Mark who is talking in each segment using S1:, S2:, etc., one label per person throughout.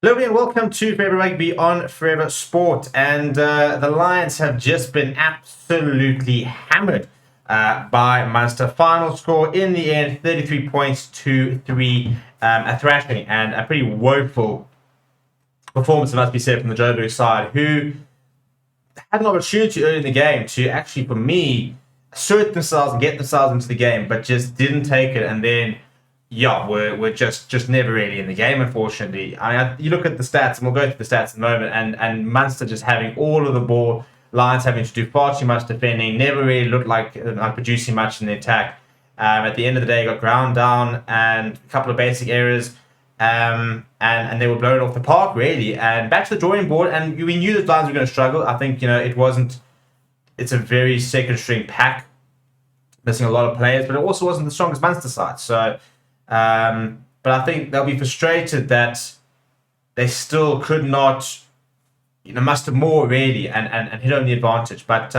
S1: Hello and welcome to Forever Rugby on Forever Sport. And the Lions have just been absolutely hammered by Munster. Final score in the end, 33 points to 3, a thrashing and a pretty woeful performance, it must be said, from the Joburg side, who had an opportunity early in the game to actually, for me, assert themselves and get themselves into the game, but just didn't take it. And then we're just never really in the game, unfortunately. You look at the stats, and we'll go through the stats in a moment, and Munster just having all of the ball, Lions having to do far too much defending, never really looked like producing much in the attack. At the end of the day, got ground down and a couple of basic errors, and they were blown off the park, really. And back to the drawing board, and we knew the Lions were going to struggle. I think, it's a very second-string pack, missing a lot of players, but it also wasn't the strongest Munster side. So, but I think they'll be frustrated that they still could not, muster more really and hit on the advantage. But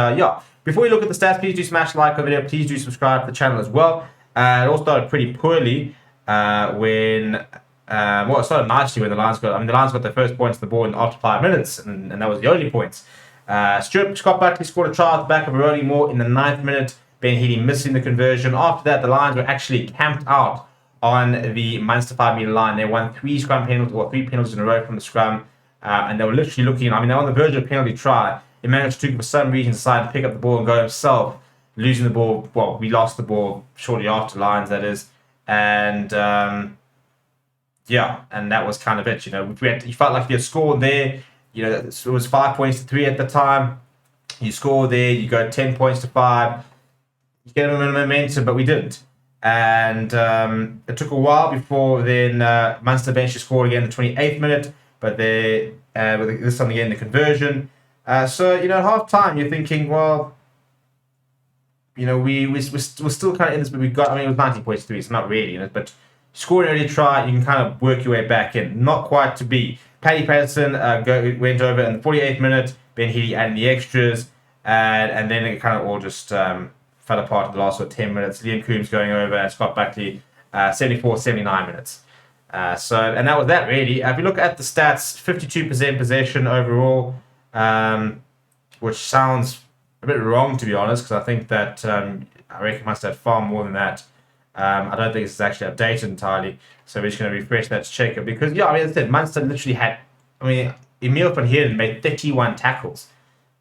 S1: before we look at the stats, please do smash the like on the video. Please do subscribe to the channel as well. It all started pretty poorly it started nicely when the Lions got their first points on the board after 5 minutes, and that was the only points. Scott Buckley scored a try at the back of a Rolling Moore in the 9th minute. Ben Healy missing the conversion. After that, the Lions were actually camped out on the Munster 5-metre line. They won 3 penalties in a row from the scrum, and they were literally looking. They're on the verge of a penalty try. Emmanuel Tutu, for some reason, decided to pick up the ball and go himself, losing the ball. Well, we lost the ball shortly after Lions, that is, and and that was kind of it. You felt like you had scored there. It was 5 points to 3 at the time. You score there, you go 10 points to 5. You get a momentum, but we didn't. And it took a while before then Munster eventually scored again in the 28th minute, but this time again the conversion. So at half time you're thinking, well, we're still kind of in this, but we got. It was 19 points to 3, it's not really, but scoring an early try, you can kind of work your way back in. Not quite to be. Paddy Patterson went over in the 48th minute. Ben Healy adding the extras, and then it kind of all just fell apart in the last 10 minutes. Liam Coombs going over and Scott Buckley 79 minutes. And that was that, really. If you look at the stats, 52% possession overall, which sounds a bit wrong, to be honest, because I think that I reckon Munster had far more than that. I don't think it's actually updated entirely, so we're just going to refresh that to check it. Because, as I said, Munster literally had, Emil van Heerden made 31 tackles.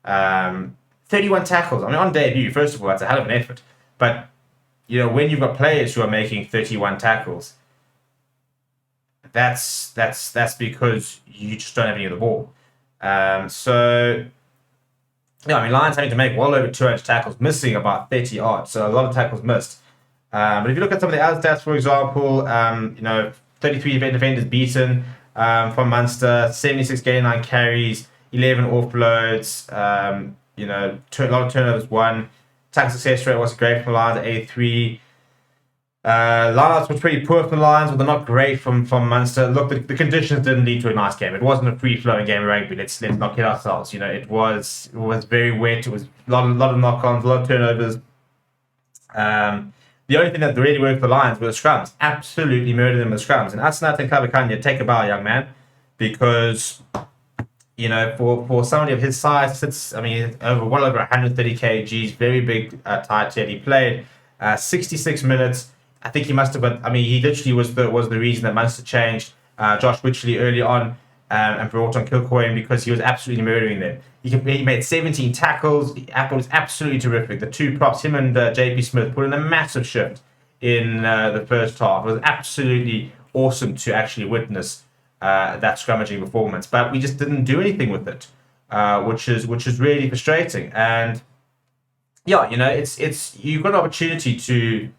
S1: 31 tackles. On debut, first of all, that's a hell of an effort. But, when you've got players who are making 31 tackles, that's because you just don't have any of the ball. Lions having to make well over 200 tackles, missing about 30 odd, so a lot of tackles missed. But if you look at some of the other stats, for example, 33 defenders beaten from Munster, 76 gain line carries, 11 offloads, a lot of turnovers won. Tackle success rate wasn't great from the Lions at 83. Lineouts were pretty poor from the Lions, but they're not great from Munster. Look, the conditions didn't lead to a nice game. It wasn't a free-flowing game of rugby. Let's not kid ourselves. It was very wet. It was a lot of knock-ons, a lot of turnovers. The only thing that really worked for the Lions were the scrums. Absolutely murdered them with scrums. And Asnat and Kavakanya, take a bow, young man, because for somebody of his size, sits well over 130 kgs, very big tight head. He played 66 minutes. I think he must have. He literally was the reason that Munster changed Josh Witchley early on and brought on Kilcoyne, because he was absolutely murdering them. He made 17 tackles. Apple was absolutely terrific. The two props, him and JP Smith, put in a massive shift in the first half. It was absolutely awesome to actually witness that scrummaging performance, but we just didn't do anything with it, which is really frustrating. And it's you've got an opportunity to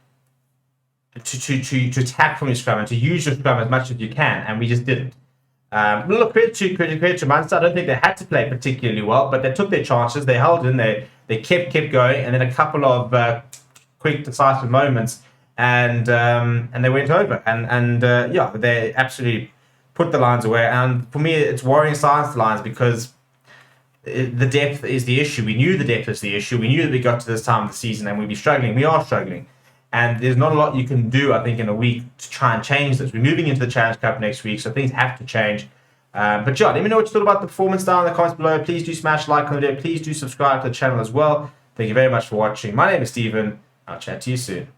S1: attack from your scrum and to use your scrum as much as you can, and we just didn't. Look, credit to Munster. I don't think they had to play particularly well, but they took their chances. They held in. They kept going, and then a couple of quick, decisive moments, and they went over. And they absolutely put the Lions away. And for me, it's worrying signs to the Lions, because the depth is the issue. We knew the depth was the issue. We knew that we got to this time of the season and we'd be struggling. We are struggling. And there's not a lot you can do, I think, in a week to try and change this. We're moving into the Challenge Cup next week, so things have to change. But yeah, let me know what you thought about the performance down in the comments below. Please do smash like on the video. Please do subscribe to the channel as well. Thank you very much for watching. My name is Steven. I'll chat to you soon.